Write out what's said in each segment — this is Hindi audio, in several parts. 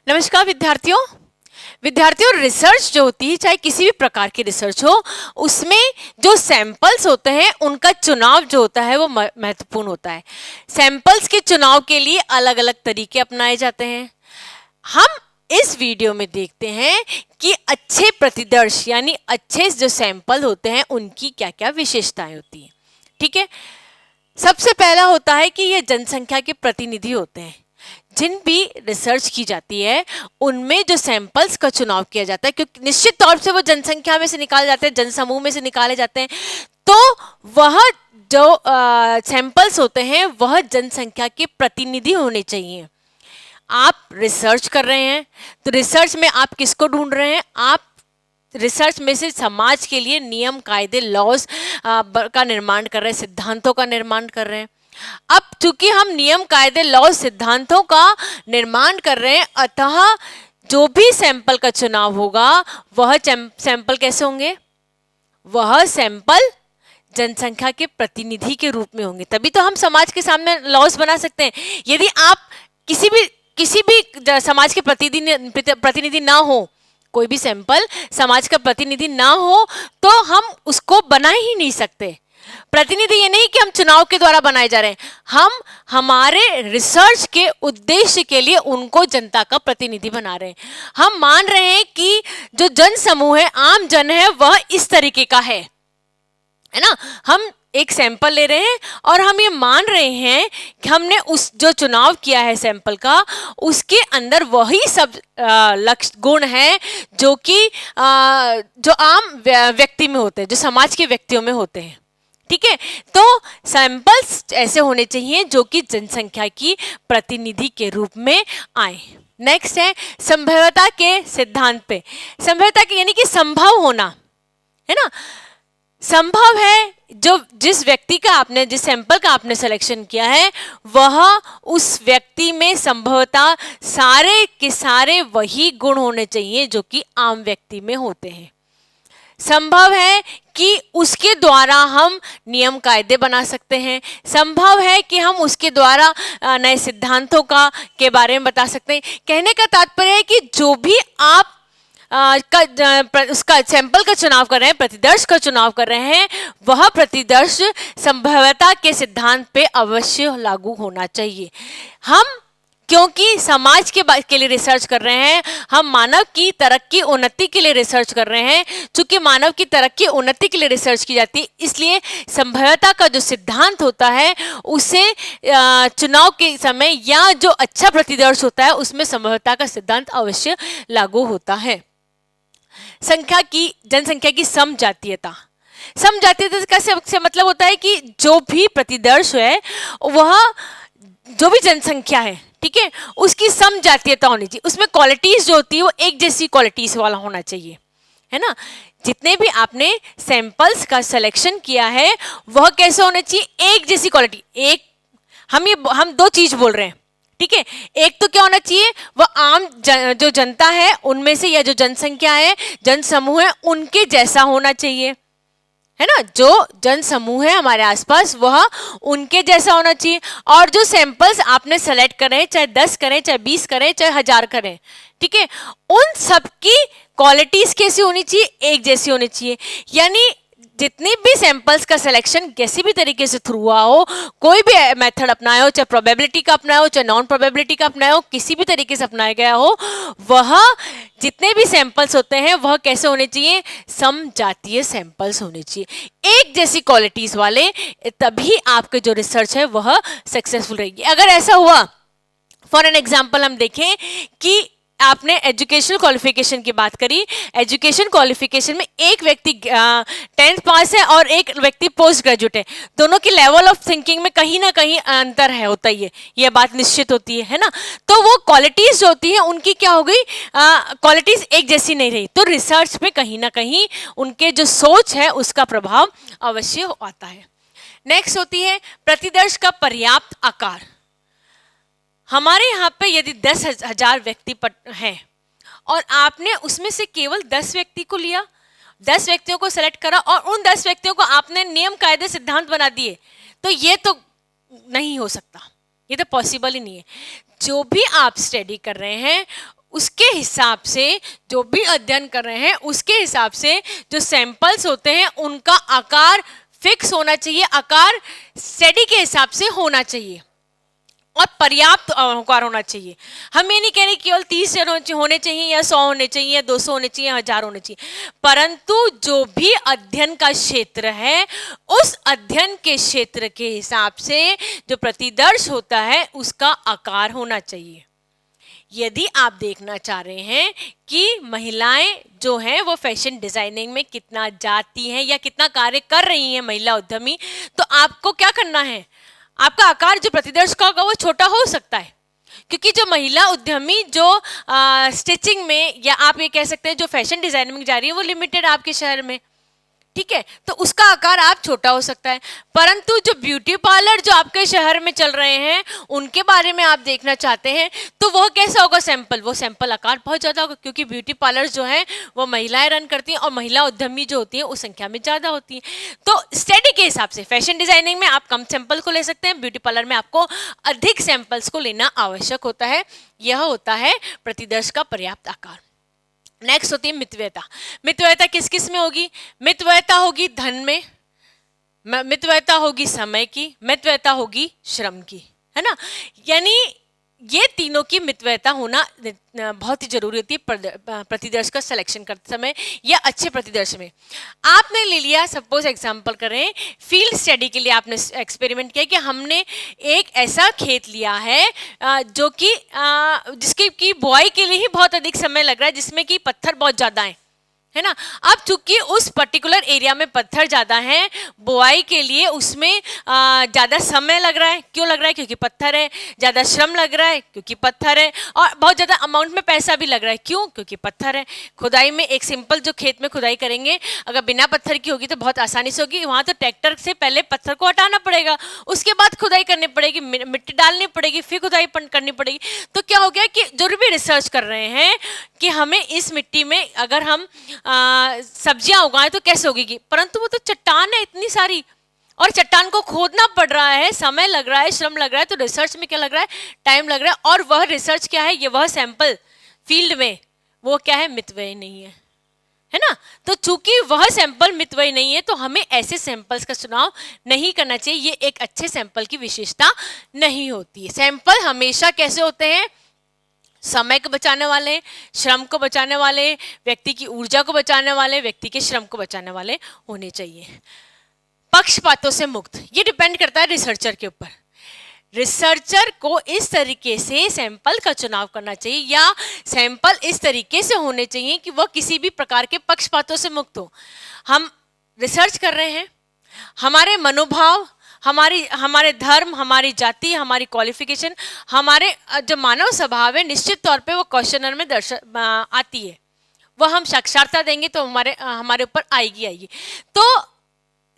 नमस्कार विद्यार्थियों रिसर्च जो होती है, चाहे किसी भी प्रकार की रिसर्च हो, उसमें जो सैंपल्स होते हैं उनका चुनाव जो होता है वो महत्वपूर्ण होता है। सैंपल्स के चुनाव के लिए अलग अलग तरीके अपनाए जाते हैं। हम इस वीडियो में देखते हैं कि अच्छे प्रतिदर्श यानी अच्छे जो सैंपल होते हैं उनकी क्या क्या विशेषताएं होती हैं। ठीक है, सबसे पहला होता है कि ये जनसंख्या के प्रतिनिधि होते हैं। जिन भी रिसर्च की जाती है उनमें जो सैंपल्स का चुनाव किया जाता है, क्योंकि निश्चित तौर से वो जनसंख्या में से निकाले जाते हैं, जनसमूह में से निकाले जाते हैं, तो वह जो सैंपल्स होते हैं वह जनसंख्या के प्रतिनिधि होने चाहिए। आप रिसर्च कर रहे हैं तो रिसर्च में आप किसको ढूंढ रहे हैं? आप रिसर्च में से समाज के लिए नियम कायदे लॉज का निर्माण कर रहे हैं, सिद्धांतों का निर्माण कर रहे हैं। अब चूंकि हम नियम कायदे लॉज सिद्धांतों का निर्माण कर रहे हैं, अतः जो भी सैंपल का चुनाव होगा वह सैंपल कैसे होंगे? वह सैंपल जनसंख्या के प्रतिनिधि के रूप में होंगे, तभी तो हम समाज के सामने लॉज बना सकते हैं। यदि आप किसी भी समाज के प्रतिनिधि ना हो, कोई भी सैंपल समाज का प्रतिनिधि ना हो, तो हम उसको बना ही नहीं सकते। प्रतिनिधि ये नहीं कि हम चुनाव के द्वारा बनाए जा रहे हैं, हम हमारे रिसर्च के उद्देश्य के लिए उनको जनता का प्रतिनिधि बना रहे हैं। हम मान रहे हैं कि जो जन समूह है, आम जन है, वह इस तरीके का है ना। हम एक सैंपल ले रहे हैं और हम ये मान रहे हैं कि हमने उस जो चुनाव किया है सैंपल का, उसके अंदर वही सब लक्ष्य गुण है जो कि जो आम व्यक्ति में होते हैं, जो समाज के व्यक्तियों में होते हैं। ठीक है, तो सैंपल्स ऐसे होने चाहिए जो कि जनसंख्या की प्रतिनिधि के रूप में आए। नेक्स्ट है संभाव्यता के सिद्धांत पे। संभाव्यता के यानी कि संभव होना, है ना। संभव है जो जिस व्यक्ति का आपने, जिस सैंपल का आपने सिलेक्शन किया है, वह उस व्यक्ति में संभवतः सारे के सारे वही गुण होने चाहिए जो कि आम व्यक्ति में होते हैं। संभव है कि उसके द्वारा हम नियम कायदे बना सकते हैं। संभव है कि हम उसके द्वारा नए सिद्धांतों के बारे में बता सकते हैं। कहने का तात्पर्य है कि जो भी आप उसका सैंपल का चुनाव कर रहे हैं, प्रतिदर्श का चुनाव कर रहे हैं, वह प्रतिदर्श संभाव्यता के सिद्धांत पे अवश्य लागू होना चाहिए। हम क्योंकि समाज के लिए रिसर्च कर रहे हैं, हम मानव की तरक्की उन्नति के लिए रिसर्च कर रहे हैं। चूंकि मानव की तरक्की उन्नति के लिए रिसर्च की जाती है, इसलिए संभाव्यता का जो सिद्धांत होता है उसे चुनाव के समय या जो अच्छा प्रतिदर्श होता है उसमें संभाव्यता का सिद्धांत अवश्य लागू होता है। जनसंख्या की समजातीयता। समजातीयता से मतलब होता है कि जो भी प्रतिदर्श है, वह जो भी जनसंख्या है, ठीक है, उसकी समजातीयता होनी चाहिए। उसमें क्वालिटीज जो होती है वो एक जैसी क्वालिटीज वाला होना चाहिए, है ना। जितने भी आपने सैंपल्स का सिलेक्शन किया है वह कैसे होने चाहिए? एक जैसी क्वालिटी। एक हम दो चीज बोल रहे हैं, ठीक है। एक तो क्या होना चाहिए? वह आम जो जनता है उनमें से, या जो जनसंख्या है, जन समूह है, उनके जैसा होना चाहिए, है ना। जो जन समूह है हमारे आसपास वह उनके जैसा होना चाहिए। और जो सैंपल्स आपने सेलेक्ट करें, चाहे 10 करें, चाहे 20 करें, चाहे 1000 करें, ठीक है, उन सबकी क्वालिटीज कैसी होनी चाहिए? एक जैसी होनी चाहिए। यानी जितने भी सैंपल्स का सिलेक्शन किसी भी तरीके से थ्रू हुआ हो, कोई भी मेथड अपनाया हो, चाहे प्रोबेबिलिटी का अपनाया हो, चाहे नॉन प्रोबेबिलिटी का अपनाया हो, किसी भी तरीके से अपनाया गया हो, वह जितने भी सैंपल्स होते हैं वह कैसे होने चाहिए? समजातीय सैंपल्स होने चाहिए, एक जैसी क्वालिटीज वाले, तभी आपके जो रिसर्च है वह सक्सेसफुल रहेगी। अगर ऐसा हुआ, फॉर एन एग्जाम्पल हम देखें कि आपने एजुकेशनल क्वालिफिकेशन की बात करी। एजुकेशन क्वालिफिकेशन में एक व्यक्ति 10th पास है और एक व्यक्ति पोस्ट ग्रेजुएट है। दोनों की लेवल ऑफ थिंकिंग में कहीं ना कहीं अंतर है, होता ही है, यह बात निश्चित होती है ना। तो वो क्वालिटीज जो होती है उनकी क्या हो गई? क्वालिटीज एक जैसी नहीं रही, तो रिसर्च में कहीं ना कहीं उनके जो सोच है उसका प्रभाव अवश्य आता है। नेक्स्ट होती है प्रतिदर्श का पर्याप्त आकार। हमारे यहाँ पे यदि 10,000 व्यक्ति हैं और आपने उसमें से केवल 10 व्यक्ति को लिया, 10 व्यक्तियों को सेलेक्ट करा और उन 10 व्यक्तियों को आपने नियम कायदे सिद्धांत बना दिए, तो ये तो नहीं हो सकता, ये तो पॉसिबल ही नहीं है। जो भी आप स्टडी कर रहे हैं हिसाब से जो भी अध्ययन कर रहे हैं उसके हिसाब से जो सैंपल्स होते हैं उनका आकार फिक्स होना चाहिए, आकार स्टडी के हिसाब से होना चाहिए और पर्याप्त आकार होना चाहिए। हम ये नहीं कह रहे केवल 30 जन होने चाहिए या 100 होने चाहिए या 200 होने चाहिए या 1000 होने चाहिए, परंतु जो भी अध्ययन का क्षेत्र है उस अध्ययन के क्षेत्र के हिसाब से जो प्रतिदर्श होता है उसका आकार होना चाहिए। यदि आप देखना चाह रहे हैं कि महिलाएं जो हैं वो फैशन डिजाइनिंग में कितना जाती हैं या कितना कार्य कर रही हैं महिला उद्यमी, तो आपको क्या करना है, आपका आकार जो प्रतिदर्श का होगा वो छोटा हो सकता है, क्योंकि जो महिला उद्यमी जो स्टिचिंग में या आप ये कह सकते हैं जो फैशन डिजाइनिंग में जा रही है वो लिमिटेड आपके शहर में, ठीक है, तो उसका आकार आप छोटा हो सकता है। परंतु जो ब्यूटी पार्लर जो आपके शहर में चल रहे हैं उनके बारे में आप देखना चाहते हैं तो वह कैसा होगा सैंपल, वो सैंपल आकार बहुत ज़्यादा होगा, क्योंकि ब्यूटी पार्लर जो है वो महिलाएं रन करती हैं और महिला उद्यमी जो होती हैं उस संख्या में ज़्यादा होती है। तो स्टडी के हिसाब से फैशन डिजाइनिंग में आप कम सैंपल को ले सकते हैं, ब्यूटी पार्लर में आपको अधिक सैंपल्स को लेना आवश्यक होता है। यह होता है प्रतिदर्श का पर्याप्त आकार। नेक्स्ट होती है मितव्ययता। मितव्ययता किस किस में होगी, मितव्ययता होगी धन में, मितव्ययता होगी समय की, मितव्ययता होगी श्रम की, है ना। यानी ये तीनों की मितव्ययता होना बहुत ही जरूरी होती है प्रतिदर्श का सिलेक्शन करते समय या अच्छे प्रतिदर्श में। आपने ले लिया, सपोज एग्जांपल करें, फील्ड स्टडी के लिए आपने एक्सपेरिमेंट किया कि हमने एक ऐसा खेत लिया है जो कि जिसकी की बुआई के लिए ही बहुत अधिक समय लग रहा है, जिसमें कि पत्थर बहुत ज़्यादा हैं, है ना। अब चूंकि उस पर्टिकुलर एरिया में पत्थर ज़्यादा हैं, बुआई के लिए उसमें ज़्यादा समय लग रहा है। क्यों लग रहा है, क्योंकि पत्थर है। ज़्यादा श्रम लग रहा है क्योंकि पत्थर है, और बहुत ज़्यादा अमाउंट में पैसा भी लग रहा है। क्यों, क्योंकि पत्थर है। खुदाई में एक सिंपल जो खेत में खुदाई करेंगे अगर बिना पत्थर की होगी तो बहुत आसानी से होगी, वहाँ तो ट्रैक्टर से पहले पत्थर को हटाना पड़ेगा, उसके बाद खुदाई करनी पड़ेगी, मिट्टी डालनी पड़ेगी, फिर खुदाई करनी पड़ेगी। तो क्या हो गया कि जो भी रिसर्च कर रहे हैं कि हमें इस मिट्टी में अगर हम सब्जियां उगाएं तो कैसे उगेगी, परंतु वो तो चट्टान है इतनी सारी और चट्टान को खोदना पड़ रहा है, समय लग रहा है, श्रम लग रहा है। तो रिसर्च में क्या लग रहा है, टाइम लग रहा है। और वह रिसर्च क्या है, ये वह सैंपल फील्ड में वो क्या है, मितव्ययी नहीं है ना। तो चूंकि वह सैंपल मितव्ययी नहीं है तो हमें ऐसे सैंपल्स का चुनाव नहीं करना चाहिए। ये एक अच्छे सैंपल की विशेषता नहीं होती है। सैंपल हमेशा कैसे होते हैं, समय को बचाने वाले, श्रम को बचाने वाले, व्यक्ति की ऊर्जा को बचाने वाले, व्यक्ति के श्रम को बचाने वाले होने चाहिए। पक्षपातों से मुक्त, ये डिपेंड करता है रिसर्चर के ऊपर। रिसर्चर को इस तरीके से सैंपल का चुनाव करना चाहिए या सैंपल इस तरीके से होने चाहिए कि वह किसी भी प्रकार के पक्षपातों से मुक्त हो। हम रिसर्च कर रहे हैं, हमारे मनोभाव, हमारे धर्म, हमारी जाति, हमारी क्वालिफिकेशन, हमारे जो मानव स्वभाव है निश्चित तौर पे वो क्वेश्चनर में आती है। वह हम साक्षात्कार देंगे तो हमारे ऊपर आएगी। तो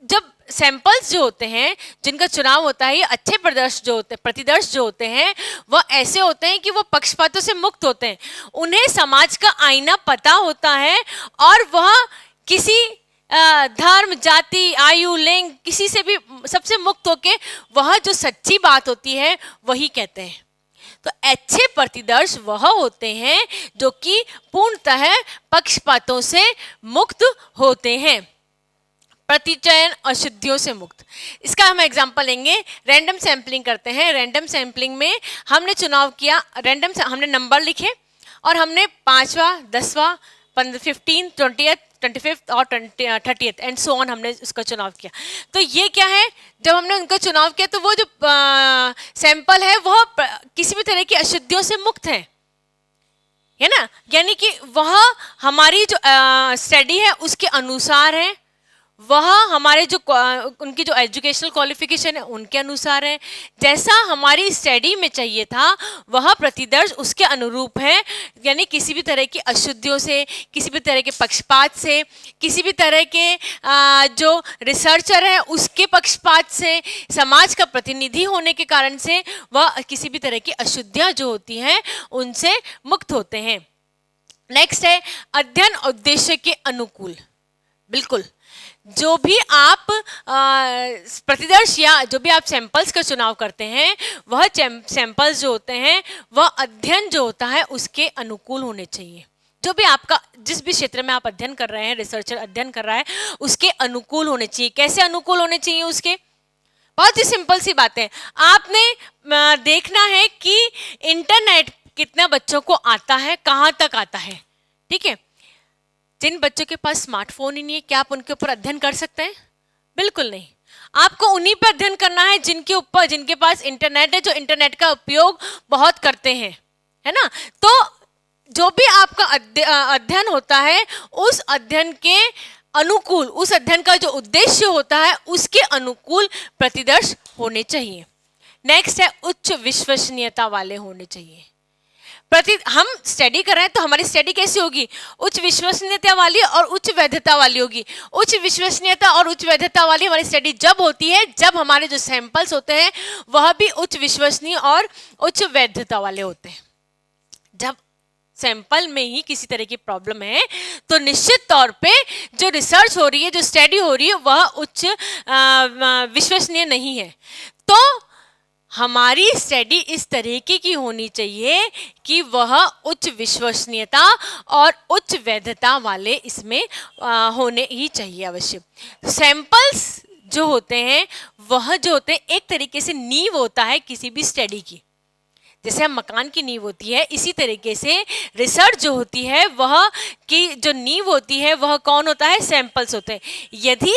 जब सैंपल्स जो होते हैं जिनका चुनाव होता है, ये अच्छे प्रतिदर्श जो होते हैं वह ऐसे होते हैं कि वो पक्षपातों से मुक्त होते हैं। उन्हें समाज का आईना पता होता है और वह किसी धर्म, जाति, आयु, लिंग किसी से भी सबसे मुक्त होके वह जो सच्ची बात होती है वही कहते हैं। तो अच्छे प्रतिदर्श वह होते हैं जो कि पूर्णतः पक्षपातों से मुक्त होते हैं, प्रतिचयन अशुद्धियों से मुक्त। इसका हम एग्जांपल लेंगे, रैंडम सैंपलिंग करते हैं। रैंडम सैंपलिंग में हमने चुनाव किया, हमने नंबर लिखे और हमने 5वां, 10वां, 15, 20th, 25th और 30th एंड सो ऑन हमने उसका चुनाव किया। तो ये क्या है, जब हमने उनका चुनाव किया तो वो जो सैंपल है वह किसी भी तरह की अशुद्धियों से मुक्त है ना। यानी कि वह हमारी जो स्टडी है उसके अनुसार है, वह हमारे जो उनकी जो एजुकेशनल क्वालिफिकेशन है उनके अनुसार है। जैसा हमारी स्टडी में चाहिए था वह प्रतिदर्श उसके अनुरूप है। यानी किसी भी तरह की अशुद्धियों से, किसी भी तरह के पक्षपात से, किसी भी तरह के जो रिसर्चर है उसके पक्षपात से, समाज का प्रतिनिधि होने के कारण से वह किसी भी तरह की अशुद्धियाँ जो होती हैं उनसे मुक्त होते हैं। नेक्स्ट है अध्ययन उद्देश्य के अनुकूल, बिल्कुल। जो भी आप प्रतिदर्श या जो भी आप सैंपल्स का चुनाव करते हैं, वह सैंपल्स जो होते हैं वह अध्ययन जो होता है उसके अनुकूल होने चाहिए। जो भी आपका जिस भी क्षेत्र में आप अध्ययन कर रहे हैं, रिसर्चर अध्ययन कर रहा है, उसके अनुकूल होने चाहिए। कैसे अनुकूल होने चाहिए उसके? बहुत ही सिंपल सी बात है। आपने देखना है कि इंटरनेट कितने बच्चों को आता है, कहाँ तक आता है, ठीक है। जिन बच्चों के पास स्मार्टफोन ही नहीं है, क्या आप उनके ऊपर अध्ययन कर सकते हैं? बिल्कुल नहीं। आपको उन्हीं पर अध्ययन करना है जिनके पास इंटरनेट है, जो इंटरनेट का उपयोग बहुत करते हैं, है ना। तो जो भी आपका अध्ययन होता है, उस अध्ययन के अनुकूल, उस अध्ययन का जो उद्देश्य होता है उसके अनुकूल प्रतिदर्श होने चाहिए। नेक्स्ट है उच्च विश्वसनीयता वाले होने चाहिए। हम स्टडी कर रहे हैं तो हमारी स्टडी कैसी होगी? उच्च विश्वसनीयता वाली और उच्च वैधता वाली होगी। उच्च विश्वसनीयता और उच्च वैधता वाली हमारी स्टडी जब होती है जब हमारे जो सैंपल्स होते हैं वह भी उच्च विश्वसनीय और उच्च वैधता वाले होते हैं। जब सैंपल में ही किसी तरह की प्रॉब्लम है तो निश्चित तौर पे जो रिसर्च हो रही है, जो स्टडी हो रही है, वह उच्च विश्वसनीय नहीं है। तो हमारी स्टडी इस तरीके की होनी चाहिए कि वह उच्च विश्वसनीयता और उच्च वैधता वाले इसमें होने ही चाहिए अवश्य। सैंपल्स जो होते हैं वह जो होते हैं एक तरीके से नींव होता है किसी भी स्टडी की। जैसे हम मकान की नींव होती है, इसी तरीके से रिसर्च जो होती है वह की जो नींव होती है वह कौन होता है? सैंपल्स होते हैं। यदि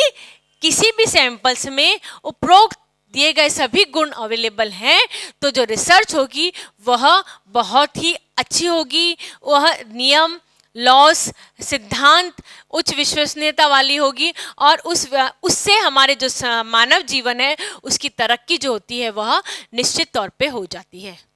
किसी भी सैंपल्स में उपरोक्त दिए गए सभी गुण अवेलेबल हैं तो जो रिसर्च होगी वह बहुत ही अच्छी होगी। वह नियम, लॉस, सिद्धांत उच्च विश्वसनीयता वाली होगी और उससे हमारे जो मानव जीवन है उसकी तरक्की जो होती है वह निश्चित तौर पे हो जाती है।